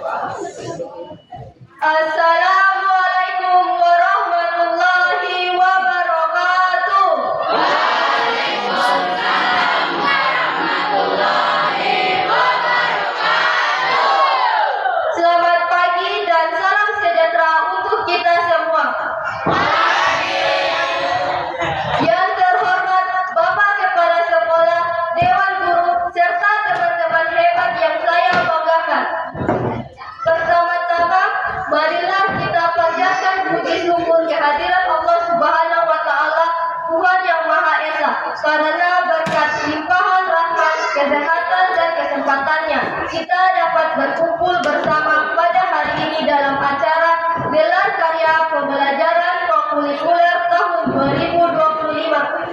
Assalamualaikum warahmatullahi wabarakatuh. Selamat pagi dan salam sejahtera untuk kita semua. Yang terhormat Bapak Kepala Sekolah, Dewan Guru, serta teman-teman hebat yang saya banggakan. Pertama-tama, marilah kita panjatkan puji syukur kehadirat Allah Subhanahu wa Ta'ala, Tuhan yang Maha Esa, karena berkat limpahan rahmat, kesehatan dan kesempatannya kita dapat berkumpul bersama pada hari ini dalam acara gelar karya pembelajaran prokurikuler tahun 2025.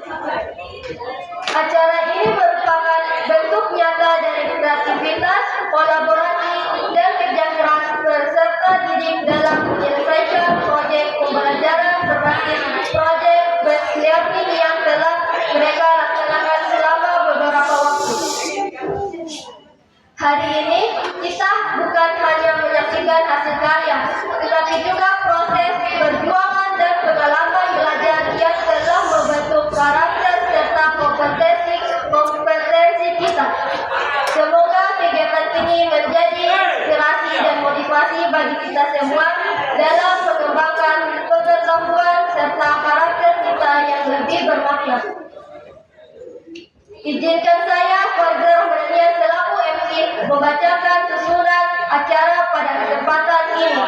Acara ini merupakan bentuk nyata dari kreativitas, kolaborasi, dan kerja keras peserta didik dalam menyelesaikan proyek pembelajaran berbasis project based learning yang telah mereka laksanakan selama beberapa waktu. Hari ini kita bukan hanya menyaksikan hasil karya, tetapi juga proses perjuangan dan pengalaman belajar yang telah membentuk karakter serta kompetensi kita. Semoga kegiatan ini menjadi inspirasi dan motivasi bagi kita semua dalam mengembangkan pengetahuan serta karakter kita yang lebih bermakna. Izinkan saya, Fazrul Rahman selaku MC, membacakan susunan acara pada kesempatan ini.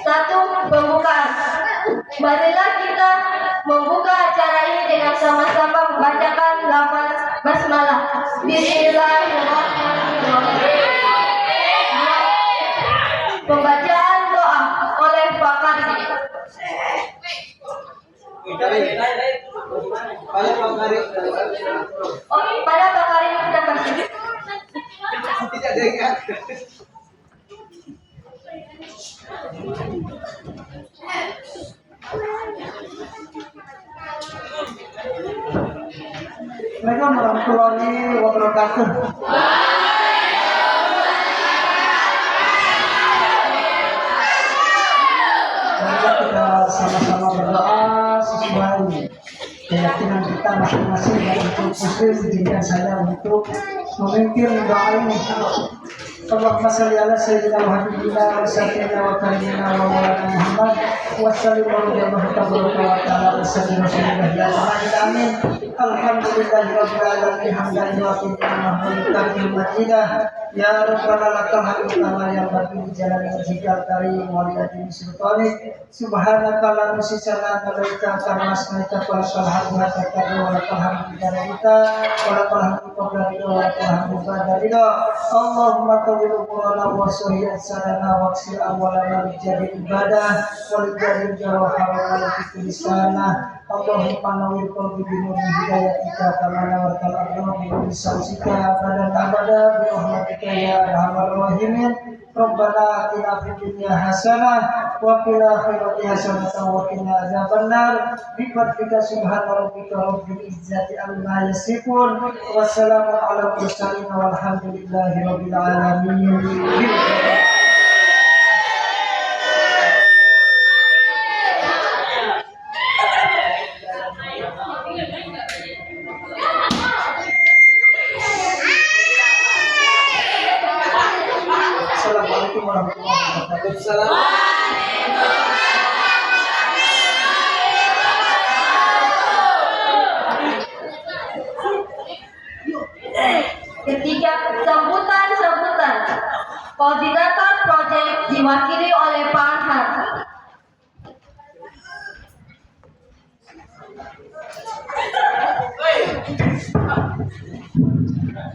1. Pembukaan. Marilah kita membuka acara ini dengan sama-sama membacakan lafaz basmalah. Bismillahirrahmanirrahim. Pembacaan doa oleh Pak Kardi. Pada Pak Kardi kita kasih. Tidak dengar. Assalamualaikum warahmatullahi wabarakatuh. Marilah kita sama-sama berdoa sesuai keyakinan kita masing-masing, dan untuk muslim izinkan saya untuk memimpin doa ini. Allahumma shalli ala sayyidina Muhammadin wa sayyidina wa karimina wa maulana Muhammad wa sallallahu wa ta'ala wa sallim ya amin. Alhamdulillahi rabbil alamin hamdan wa ni'matan majidah ya rabbana lakal hamdu kama yanbaghi li jalali wajhikal karim wa li ajli sultanik subhanaka la nuhsi alaika kama asmaika wa sallallahu wa lakal hamdu kita wa lakal hamdu qabla ridha wa lakal hamdu ba'da ridha. Allahumma tawil qurana wa sahih sadana wa ksir awalana li jadi ibadah wa li jadi jawahar wa li sana. Allahumma nawwir qalbi bi nuri hidayatika kama nawwartal ardha bi nuri syamsika abadan abada bi rahmatika ya arhamar rahimin. Rabbana atina fid dunya hasanah wa fil akhirati hasanah wa qina adzabannar. Bi fadlika subhana rabbika rabbil izzati amma yasifun. Wassalamu ala mursalin walhamdulillahi rabbil alamin. Assalamualaikum warahmatullahi wabarakatuh. Ketiga, sambutan. Koordinator proyek diwakili oleh Pak Anhar.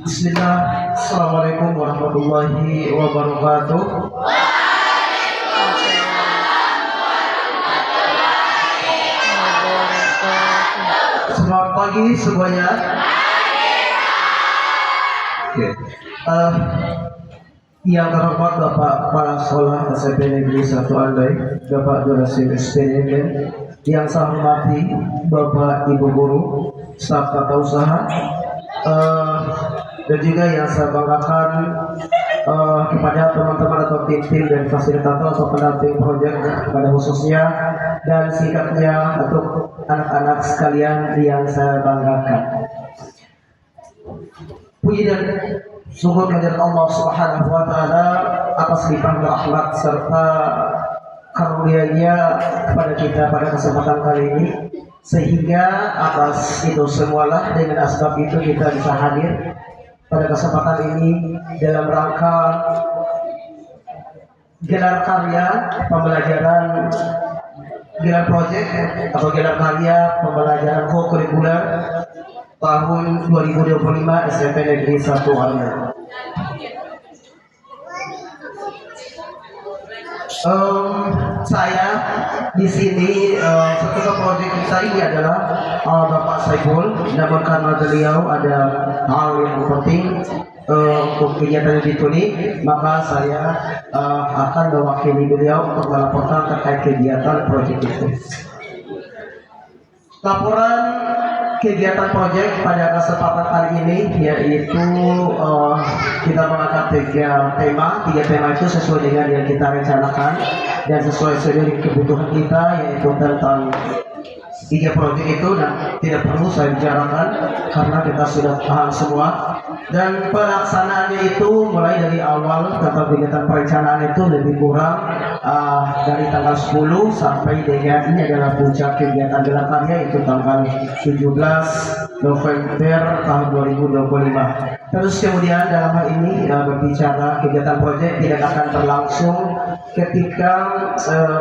Bismillah. Assalamualaikum warahmatullahi wabarakatuh. Selamat pagi semuanya. Yang terhormat Bapak Kepala Sekolah SMP Negeri 1 Andai, Bapak Jurasim SPNM, yang saya hormati Bapak Ibu Guru, staf tata usaha, dan juga yang saya banggakan kepada teman-teman atau tim-tim dan fasilitator atau pendamping proyek pada khususnya, dan sikapnya untuk anak-anak sekalian yang saya banggakan. Puji dan syukur kehadirat Allah Subhanahu wa taala atas limpahan rahmat serta karunia-Nya kepada kita pada kesempatan kali ini, sehingga atas itu semualah dengan asbab itu kita bisa hadir pada kesempatan ini dalam rangka gelar karya pembelajaran, gelar proyek atau gelar karya pembelajaran co-kurikuler tahun 2025 SMP Negeri 1 Arya. Saya di sini ketua proyek kita ini adalah Bapak Saiful, namun karena beliau ada hal yang penting untuk kegiatan ini, maka saya akan mewakili beliau untuk melaporkan terkait kegiatan proyek itu. Laporan kegiatan proyek pada kesempatan kali ini yaitu kita mengangkat tiga tema itu sesuai dengan yang kita rencanakan dan sesuai dengan kebutuhan kita, yaitu tentang tiga proyek itu, dan tidak perlu saya bicarakan karena kita sudah paham semua. Dan pelaksanaannya itu mulai dari awal tentang kegiatan perencanaan itu lebih kurang dari tanggal 10 sampai dengan ini adalah puncak kegiatan gelar karya itu tanggal 17 November tahun 2025. Terus kemudian dalam hal ini berbicara kegiatan proyek tidak akan berlangsung ketika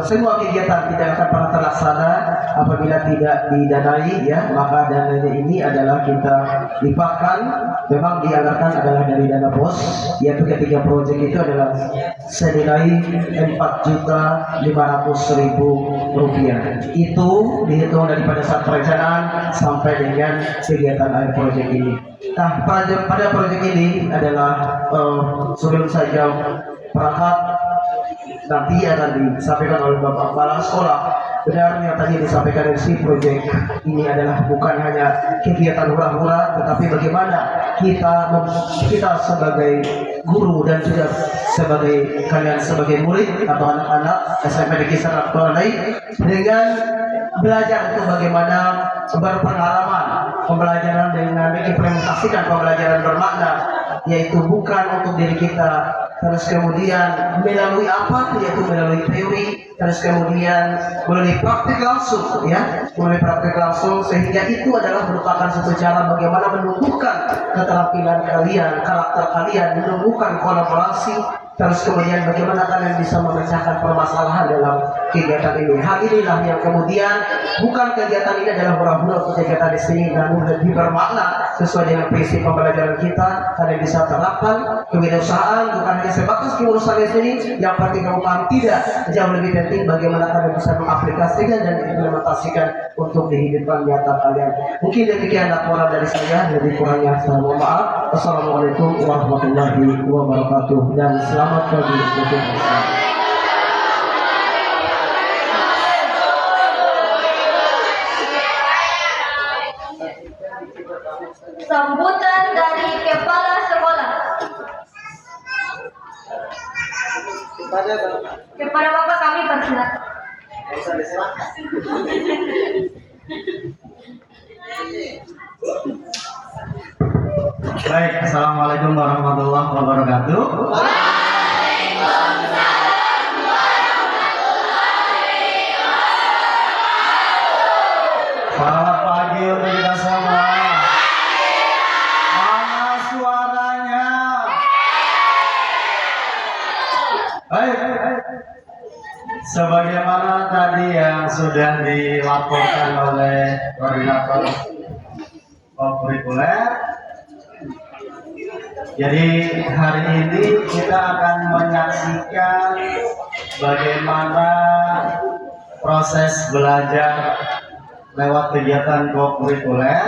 semua kegiatan tidak akan pernah terlaksana apabila tidak didanai, ya. Maka dananya ini adalah kita limpahkan, memang dianggarkan adalah dari dana BOS, yaitu ketiga proyek itu adalah senilai Rp4.500.000. Itu dihitung daripada saat perencanaan sampai dengan kegiatan akhir proyek ini. Nah, pada proyek ini adalah sebelum saya perangkat nanti akan disampaikan oleh Bapak Kepala Sekolah. Benar yang tadi disampaikan dari si proyek ini adalah bukan hanya kegiatan hura-hura, tetapi bagaimana kita sebagai guru dan juga sebagai kalian sebagai murid atau anak-anak SMP Negeri 1 Arya dengan belajar untuk bagaimana berpengalaman pembelajaran dengan mengimplementasikan pembelajaran bermakna, yaitu bukan untuk diri kita, terus kemudian melalui apa, yaitu melalui teori, terus kemudian melalui praktik langsung, ya, melalui praktik langsung, sehingga itu adalah merupakan satu cara bagaimana menumbuhkan keterampilan kalian, karakter kalian, menumbuhkan kolaborasi, terus kemudian bagaimana kalian bisa memecahkan permasalahan dalam kegiatan ini. Hal inilah yang kemudian bukan kegiatan ini adalah hura-hura untuk kegiatan di sini, namun lebih bermakna sesuai dengan prinsip pembelajaran kita. Kalian bisa terapkan kewirausahaan bukan hanya sebatas keurusan di sini, yang penting kamu paham, tidak, jauh lebih penting bagaimana kalian bisa mengaplikasikan dan implementasikan untuk kehidupan nyata kalian. Mungkin demikian laporan dari saya, lebih kurangnya saya mohon maaf. Wassalamualaikum warahmatullahi wabarakatuh dan selamat pagi. Sambutan dari Kepala Sekolah. Kepada Bapak kami persilakan. Baik, assalamualaikum warahmatullahi wabarakatuh. Selamat pagi untuk kita semua. Mana suaranya? Baik. Sebagaimana tadi yang sudah dilaporkan oleh koordinator kurikuler, jadi hari ini kita akan menyaksikan bagaimana proses belajar lewat kegiatan kurikuler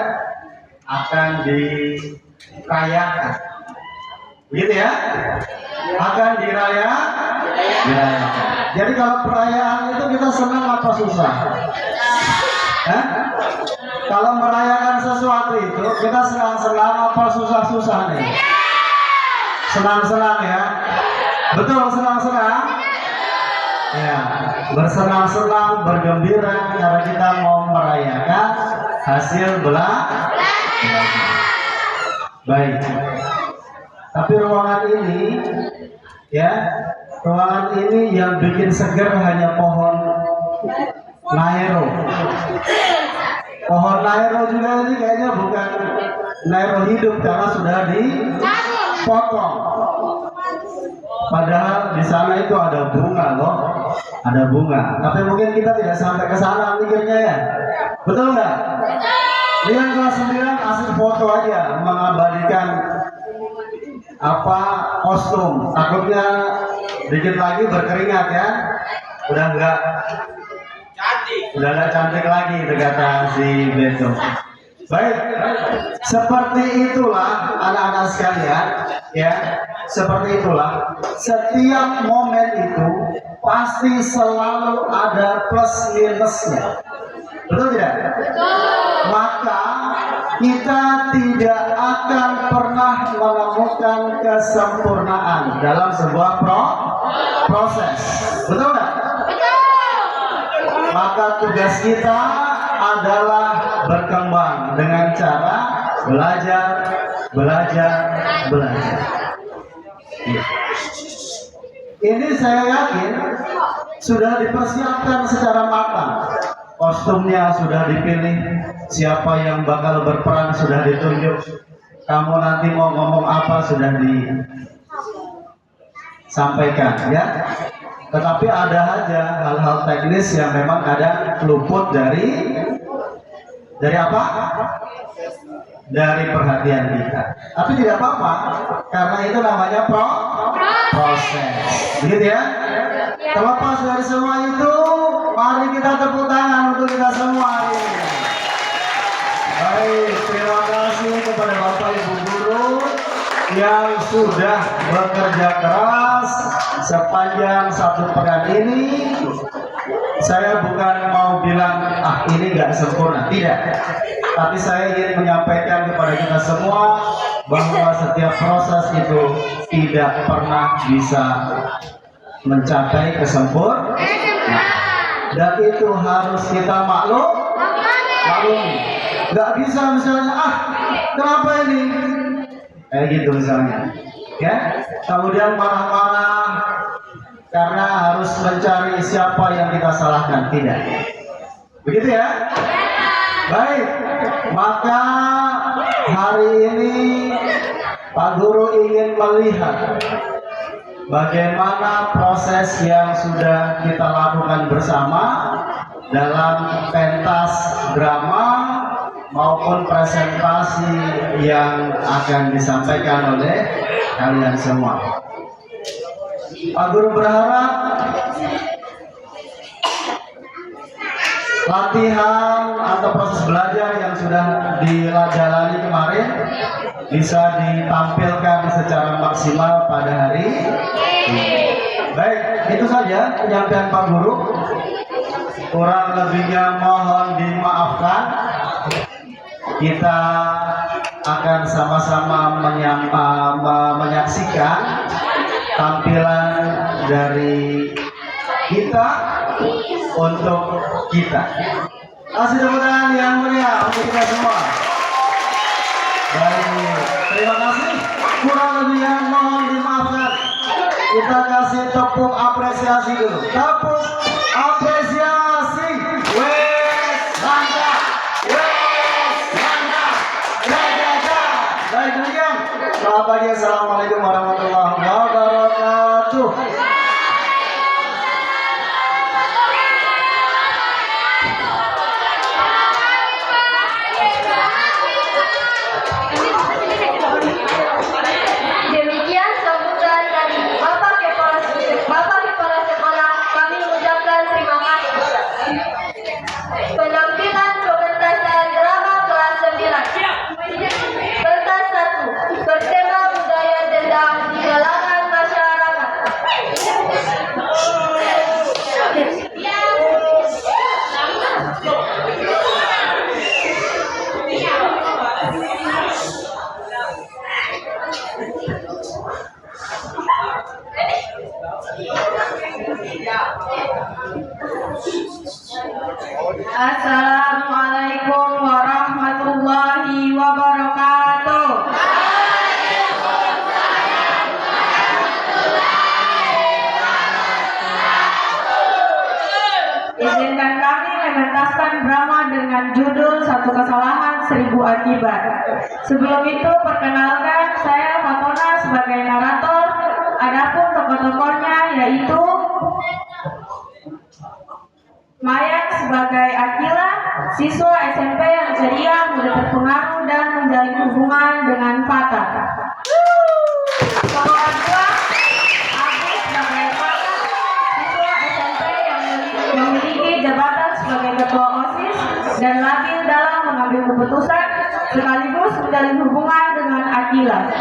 akan dirayakan, begitu ya? Akan dirayakan. Jadi kalau perayaan itu kita senang apa susah? Kalau merayakan sesuatu itu kita senang-senang apa susah-susah nih? Senang-senang ya. Betul, senang-senang. Ya, bersenang-senang, bergembira karena kita mau merayakan hasil belajar. Baik. Tapi ruangan ini, ya, ruangan ini yang bikin seger hanya pohon Nairo. Pohon Nairo juga ini kayaknya bukan Nairo hidup karena sudah dipotong. Padahal di sana itu ada bunga loh, ada bunga. Tapi mungkin kita tidak sampai ke sana mikirnya ya, betul nggak? Lihat kelas 9 asik foto aja mengabadikan apa kostum. Takutnya dikit lagi berkeringat ya, udah nggak cantik lagi kata si Beto. Baik, seperti itulah anak-anak sekalian, ya, seperti itulah. Setiap momen itu pasti selalu ada plus minusnya, betul tidak? Betul. Maka kita tidak akan pernah menemukan kesempurnaan dalam sebuah proses, betul nggak? Betul. Maka tugas kita adalah berkembang dengan cara belajar. Ini saya yakin sudah dipersiapkan secara matang. Kostumnya sudah dipilih, siapa yang bakal berperan sudah ditunjuk. Kamu nanti mau ngomong apa sudah disampaikan ya. Tetapi ada aja hal-hal teknis yang memang ada luput dari apa? Dari perhatian kita. Tapi tidak apa-apa, karena itu namanya proses. Begitu ya? Terlepas dari semua itu, mari kita tepuk tangan untuk kita semua hari ini. Baik, terima kasih kepada Bapak Ibu Guru yang sudah bekerja keras sepanjang 1 pekan ini. Saya bukan mau bilang ini nggak sempurna, tidak. Tapi saya ingin menyampaikan kepada kita semua bahwa setiap proses itu tidak pernah bisa mencapai kesempurnaan, dan itu harus kita maklumi. Nggak bisa misalnya kenapa ini kayak gitu misalnya, ya. Kemudian marah-marah karena harus mencari siapa yang kita salahkan, tidak. Begitu ya? Baik, maka hari ini Pak Guru ingin melihat bagaimana proses yang sudah kita lakukan bersama dalam pentas drama maupun presentasi yang akan disampaikan oleh kalian semua. Pak Guru berharap latihan atau proses belajar yang sudah dijalani kemarin bisa ditampilkan secara maksimal pada hari ini. Baik, itu saja penyampaian Pak Guru. Kurang lebihnya mohon dimaafkan. Kita akan sama-sama menyaksikan tampilan dari kita untuk kita. Kasih tepuk tangan yang meriah untuk kita semua. Baik, terima kasih. Kurang lebihnya mohon dimaafkan. Kita kasih tepuk apresiasi dulu. Tepuk apresiasi. Baik, demikian. Selamat pagi. Assalamualaikum warahmatullahi wabarakatuh. Demikian sambutan dari Bapak Kepala Sekolah, kami mengucapkan terima kasih. Penampilan pementasan drama kelas 9. Pentas 1 bertema budaya dendam di kalangan masyarakat. Assalamualaikum warahmatullahi wabarakatuh. Izinkan kami mementaskan drama dengan judul Satu Kesalahan Seribu Akibat. Sebelum itu, perkenalkan saya Fatona sebagai narator. Adapun tokoh-tokohnya yaitu Maya sebagai Akila, siswa SMP yang ceria, mudah terpengaruh dan menjalin hubungan dengan Fata. Tokoh kedua, Agus sebagai Fata, siswa SMP yang memiliki jabatan sebagai ketua OSIS dan labil dalam mengambil keputusan sekaligus menjalin hubungan dengan Akila.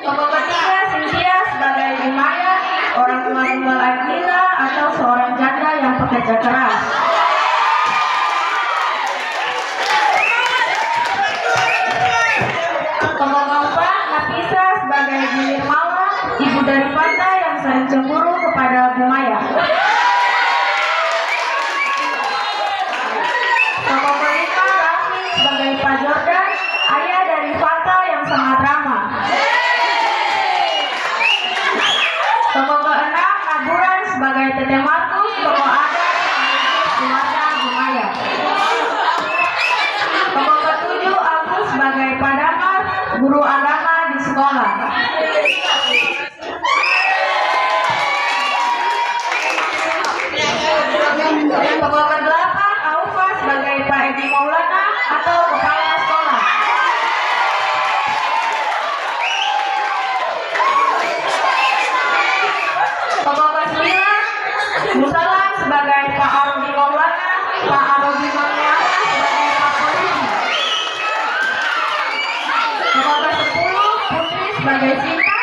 Tokoh ketiga, Cynthia sebagai Ibu Maya, orang tua tunggal Akila atau seorang janda yang pekerja keras. Tokoh keempat, Nafisa sebagai Bu Nirmala, ibu dari Fata yang sering cemburu kepada Bu Maya. Tokoh kelima, Raffi sebagai Pak Jordan, ayah dari Fata yang sangat ramah. Tokoh keenam, Naburan sebagai Tete Markus, tokoh adat keluarga Bu Maya. Tokoh ketujuh, Agus sebagai Pak Damar, guru agama di sekolah. Tokoh kedelapan, Aufa sebagai Pak Edi Maulana atau kepala sekolah. Tokoh ke-9, Musalam sebagai Pak Arodi Maulana, Pak Arodi Maulana sebagai Pak Polisi. Tokoh ke-10, Putri sebagai Sinta,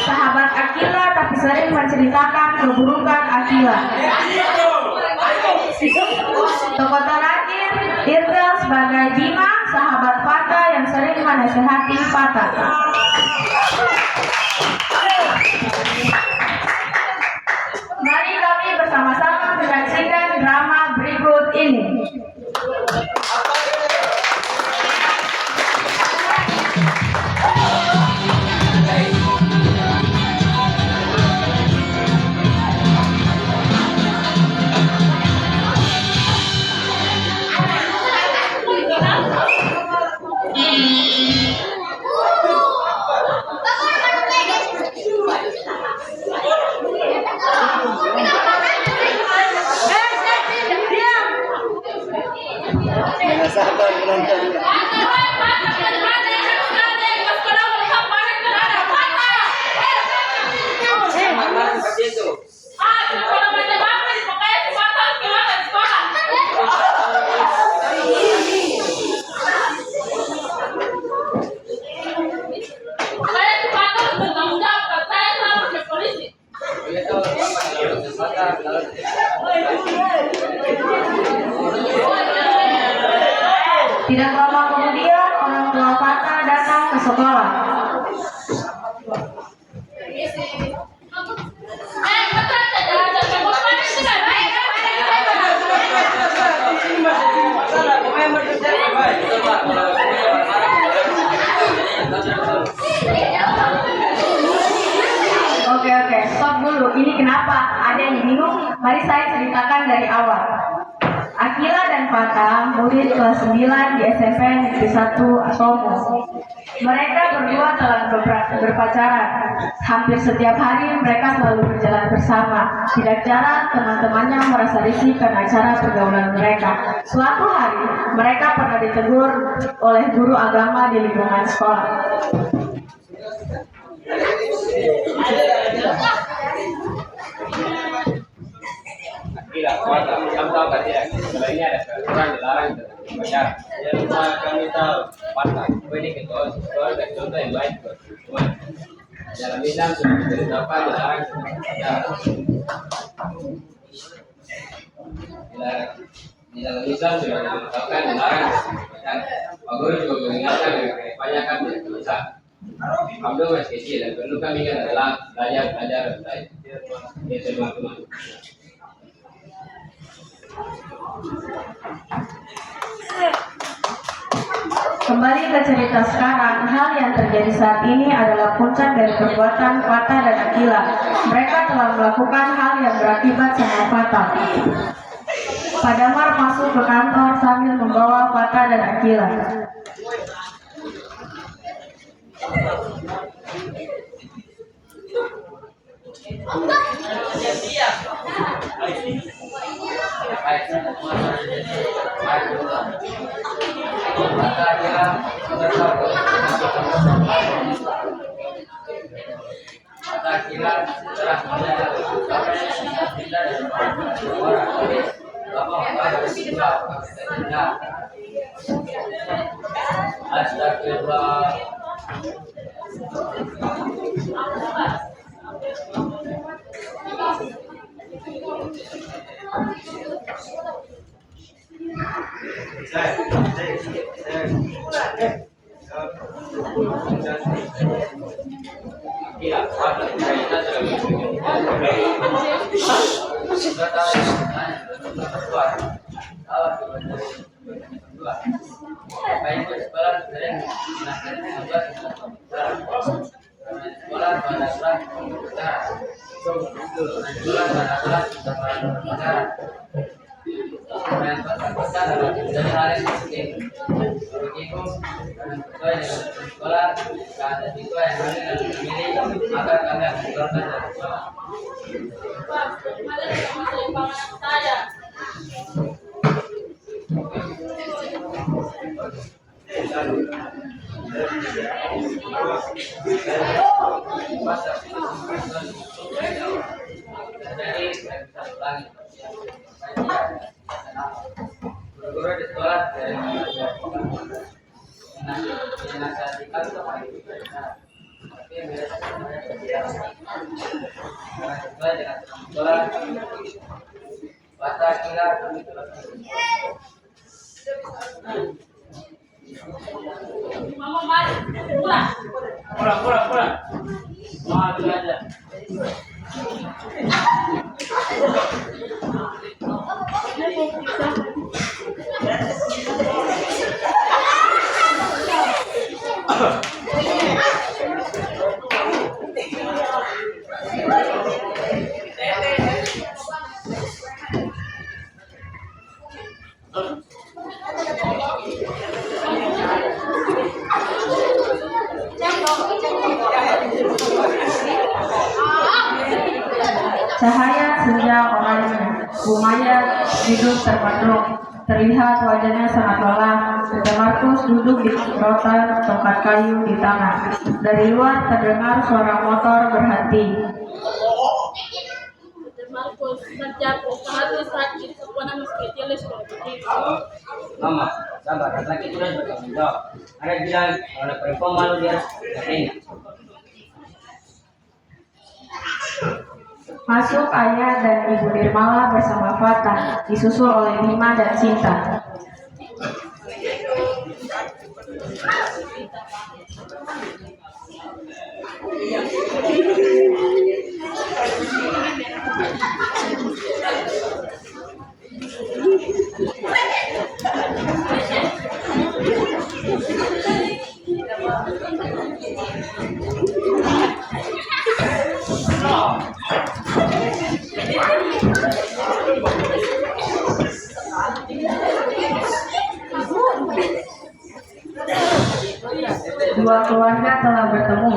sahabat Akila tapi sering menceritakan keburukan Akila. Tokoh terakhir, Irga sebagai Bima, sahabat Fata yang sering menasehati Fata. Mari kami bersama-sama menyaksikan drama berikut ini. Tidak lama kemudian, orang tua Fata datang ke sekolah. Oke, stop dulu. Ini kenapa? Ada yang bingung? Mari saya ceritakan dari awal. Akila dan Fata, murid kelas 9 di SMP Negeri 1 Atomo. Mereka berdua telah berpacaran. Hampir setiap hari mereka selalu berjalan bersama. Tidak jarang teman-temannya merasa risih karena cara pergaulan mereka. Suatu hari, mereka pernah ditegur oleh guru agama di lingkungan sekolah. Tidak, kamu tahu kan ya? Kalau ini ada peraturan dilarang pacaran. Ya rumah kami tahu patah. Ini ketua dan contoh yang baik buat semua. Dalam Islam sudah diberitahukan dilarang pacaran. Dilarang. Di dalam Islam sudah diberitahukan dilarang pacaran. Pak Guru juga mengingatkan kebanyakan tidak bisa. Abdo masih kecil, dulu kami kan adalah belajar ya teman-teman. Kembali ke cerita sekarang, hal yang terjadi saat ini adalah puncak dari perbuatan Fatah dan Akila. Mereka telah melakukan hal yang berakibat sangat fatal. Pak Damar masuk ke kantor sambil membawa Fatah dan Akila. Astagfirullah. Guru di sekolah pulang. Mau belajar. Cahaya senja oranye. Bu Maya duduk termenung. Terlihat wajahnya sangat lelah. Tete Markus duduk di rotan tongkat kayu di tangan. Dari luar terdengar suara motor berhenti. Marcos terjatuh hati sakit sepanjang kecil sudah begitu. Mama, sabar, laki sudah bertanggung jawab. Ada bilang kalau perempuan malu dia harus katanya. Masuk ayah dan ibu Nirmala bersama Fatah, disusul oleh Bima dan Sinta. Dua keluarga telah bertemu.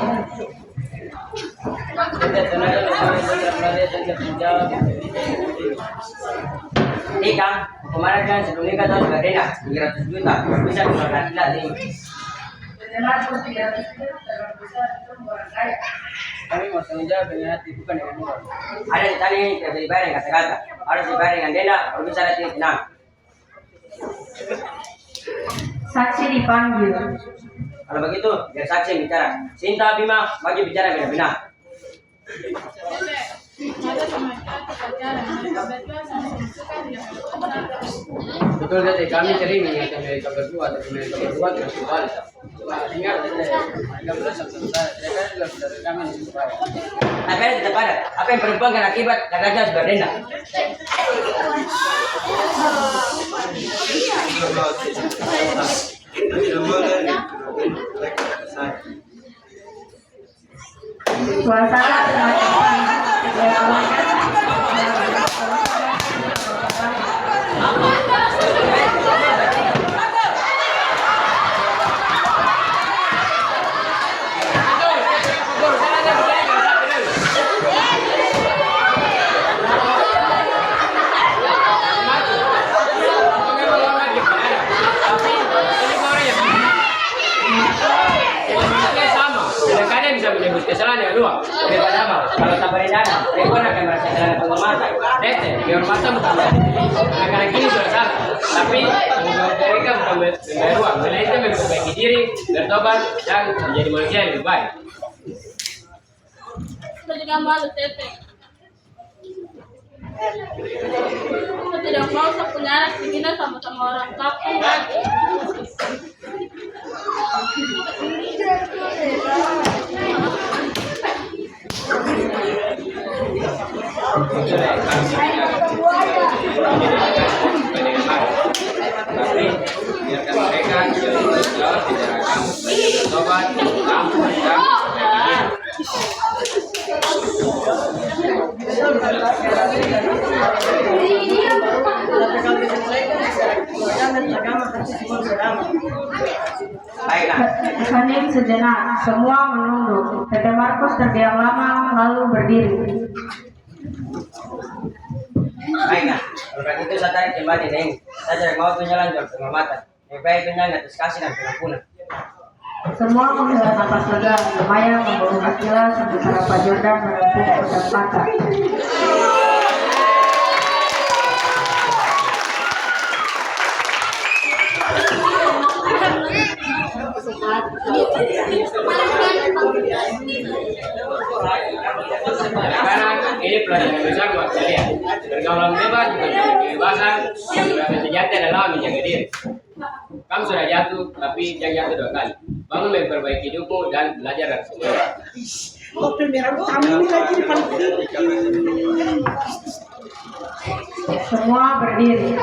Ini Kang, kemarin kan sebelum nikah tahu juga Dena 300 juta bisa keluarga kita ini. Kami mau tanggung jawab dengan hati bukan dengan uang. Ada di tadi tidak bisa dibayar dengan kata-kata, harus dibayar dengan Dena baru bisa hati tenang. Saksi dipanggil. Kalau begitu biar saksi yang bicara. Sinta Bima bagi bicara benar-benar. Ada sama kita pacaran, mereka berdua sama suka tidak Betul tadi kami sering mengingatkan mereka berdua tidak kembali. Ingat mereka berdua selesai. Mereka juga saudara kami di Surabaya. Apa yang tetap ada? Apa yang perempuan kan akibat laki-laki harus berdenda? Suasana kemacetan. Menyebut kesalahan yang dua daripada apa? Kalau tak berencana, perempuan akan merasa jalan penghormatan. Kehormatan bukan anak-anak ini sudah salah, tapi mereka bukan membayar uang, mereka memperbaiki diri, bertobat dan menjadi manusia yang lebih baik. Saya juga malu, Tete. Saya tidak mau saya punya anak begini sama-sama orang kampung lagi. Tapi biarkan mereka jauh tidak akan bertobat, ampun dan Baiklah. Hening sejenak, semua menunduk. Tete Markus terdiam lama, lalu berdiri. Baiklah. Oleh itu saya tarik kembali Neng. Saya tidak mau penyelanjur penghormatan. Lebih baik penyanyi atas kasih dan pengampunan. Semua menghela napas lega, lumayan membawa Akila sementara Pak Jordan menempuh pedang patah. Anak-anak ini pelajaran besar buat kalian. Pergaulan bebas bukan jadi kebebasan, yang berada sejati adalah menjaga diri. Kamu sudah jatuh, tapi jangan jatuh dua kali. Bangun memperbaiki hidupmu dan belajar dari semua. Semua berdiri.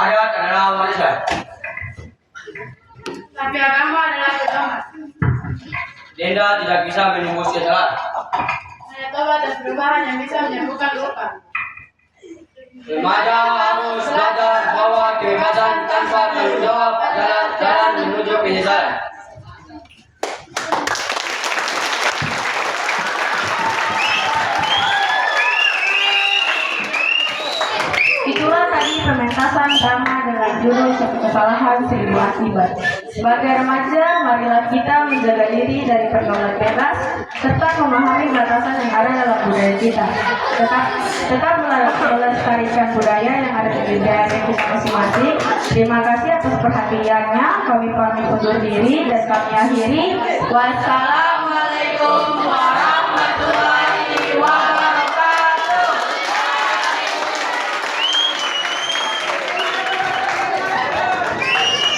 Ada adalah manusia. Tapi agama adalah agama. Denda tidak bisa menembus kesalahan. Hanya tobat dan perubahan yang bisa menyembuhkan luka. Remaja harus belajar bahwa kebebasan tanpa tanggung jawab adalah jalan menuju penyesalan. Itulah tadi pementasan drama dengan judul Kesalahan Seribu Akibat. Sebagai remaja, marilah kita menjaga diri dari pergaulan bebas serta memahami batasan yang ada dalam budaya kita. Tetap melestarikan budaya yang ada di negara kita masing-masing. Terima kasih atas perhatiannya. Kami pamit undur diri dan kami akhiri. Wassalamualaikum warahmatullahi